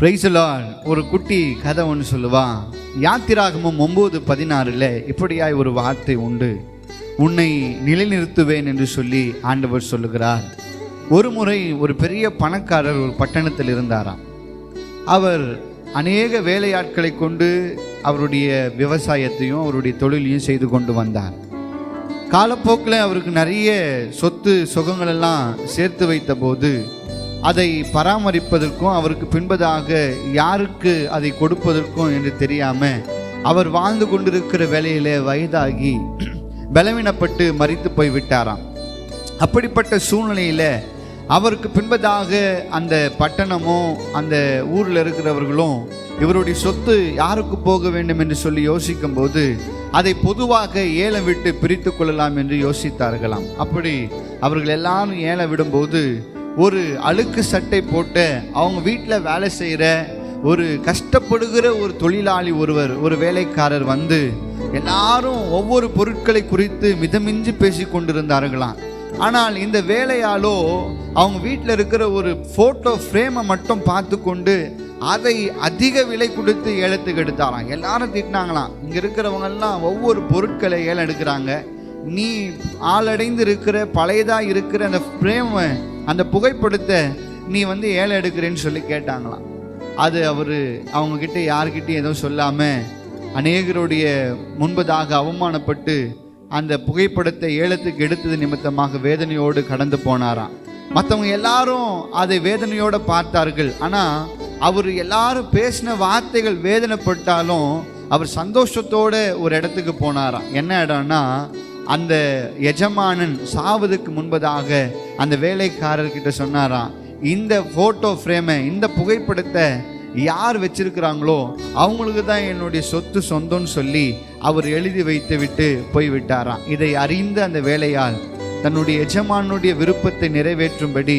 Praise the Lord. ஒரு குட்டி கதை ஒன்று சொல்லுவான். யாத்திராகமம் 9:16 இப்படியாய் ஒரு வார்த்தை உண்டு. உன்னை நிலைநிறுத்துவேன் என்று சொல்லி ஆண்டவர் சொல்லுகிறார். ஒரு முறை ஒரு பெரிய பணக்காரர் ஒரு பட்டணத்தில் இருந்தாராம். அவர் அநேக வேலையாட்களை கொண்டு அவருடைய விவசாயத்தையும் அவருடைய தொழிலையும் செய்து கொண்டு வந்தார். காலப்போக்கில் அவருக்கு நிறைய சொத்து சுகங்கள் எல்லாம் சேர்த்து வைத்த போது அதை பராமரிப்பதற்கும் அவருக்கு பின்பதாக யாருக்கு அதை கொடுப்பதற்கும் என்று தெரியாமல் அவர் வாழ்ந்து கொண்டிருக்கிற வேலையில வயதாகி பலவீனப்பட்டு மரித்து போய் விட்டாராம். அப்படிப்பட்ட சூழ்நிலையில் அவருக்கு பின்பதாக அந்த பட்டணமும் அந்த ஊரில் இருக்கிறவர்களும் இவருடைய சொத்து யாருக்கு போக வேண்டும் என்று சொல்லி யோசிக்கும் போது அதை பொதுவாக ஏலம் விட்டு பிரித்து கொள்ளலாம் என்று யோசித்தார்களாம். அப்படி அவர்கள் எல்லாரும் ஏலம் விடும்போது ஒரு அழுக்கு சட்டை போட்டு அவங்க வீட்டில் வேலை செய்கிற ஒரு கஷ்டப்படுகிற ஒரு தொழிலாளி ஒரு வேலைக்காரர் வந்து எல்லாரும் ஒவ்வொரு பொருட்களை குறித்து மிதமிஞ்சி பேசி கொண்டிருந்தார்களாம். ஆனால் இந்த வேலையாலோ அவங்க வீட்டில் இருக்கிற ஒரு ஃபோட்டோ ஃப்ரேமை மட்டும் பார்த்து கொண்டு அதை அதிக விலை கொடுத்து ஏலத்துக்கு எடுத்தாராம். எல்லாரும் திட்டினாங்களாம், இங்கே இருக்கிறவங்கெல்லாம் ஒவ்வொரு பொருட்களை ஏலம் எடுக்கிறாங்க, நீ ஆளடைந்து இருக்கிற பழையதாக இருக்கிற அந்த ஃப்ரேமை அந்த புகைப்படத்தை நீ வந்து ஏலம் எடுக்கிறேன்னு சொல்லி கேட்டாங்களாம். அது அவங்கக்கிட்ட யார்கிட்டையும் எதுவும் சொல்லாமல் அநேகருடைய முன்பதாக அவமானப்பட்டு அந்த புகைப்படத்தை ஏலத்துக்கு எடுத்தது நிமித்தமாக வேதனையோடு கடந்து போனாராம். மற்றவங்க எல்லாரும் அதை வேதனையோடு பார்த்தார்கள். ஆனால் அவர் எல்லாரும் பேசின வார்த்தைகள் வேதனைப்பட்டாலும் அவர் சந்தோஷத்தோடு ஒரு இடத்துக்கு போனாராம். என்ன இடம்னா, அந்த எஜமானன் சாவதுக்கு முன்பதாக அந்த வேலைக்காரர்கிட்ட சொன்னாராம், இந்த ஃபோட்டோ ஃப்ரேமை இந்த புகைப்படத்தை யார் வச்சிருக்கிறாங்களோ அவங்களுக்கு தான் என்னுடைய சொத்து சொந்தம்னு சொல்லி அவர் எழுதி வைத்து விட்டு போய்விட்டாராம். இதை அறிந்த அந்த வேலையால் தன்னுடைய எஜமானுடைய விருப்பத்தை நிறைவேற்றும்படி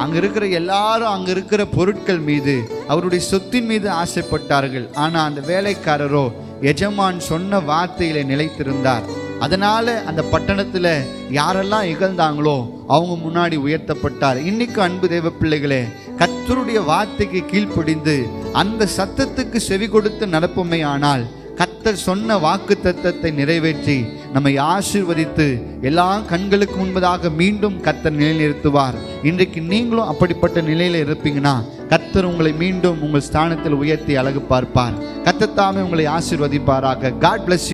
அங்கே இருக்கிற எல்லாரும் அங்கே இருக்கிற பொருட்கள் மீது அவருடைய சொத்தின் மீது ஆசைப்பட்டார்கள். ஆனால் அந்த வேலைக்காரரோ எஜமான் சொன்ன வார்த்தையில நிலைத்திருந்தார். அதனால அந்த பட்டணத்தில் யாரெல்லாம் இகழ்ந்தாங்களோ அவங்க முன்னாடி உயர்த்தப்பட்டார். இன்னைக்கு அன்பு தேவ பிள்ளைகளே, கர்த்தருடைய வார்த்தைக்கு கீழ்ப்படிந்து அந்த சத்தத்துக்கு செவி கொடுத்து நடப்போமே ஆனால் கர்த்தர் சொன்ன வாக்கு தத்தத்தை நிறைவேற்றி நம்மை ஆசீர்வதித்து எல்லா கண்களுக்கு முன்பதாக மீண்டும் கர்த்தர் நிலைநிறுத்துவார். இன்றைக்கு நீங்களும் அப்படிப்பட்ட நிலையில் இருப்பீங்கன்னா கர்த்தர் உங்களை மீண்டும் உங்கள் ஸ்தானத்தில் உயர்த்தி அழகு பார்ப்பார். கர்த்தர் தாமே உங்களை ஆசீர்வதிப்பாராக. God plus.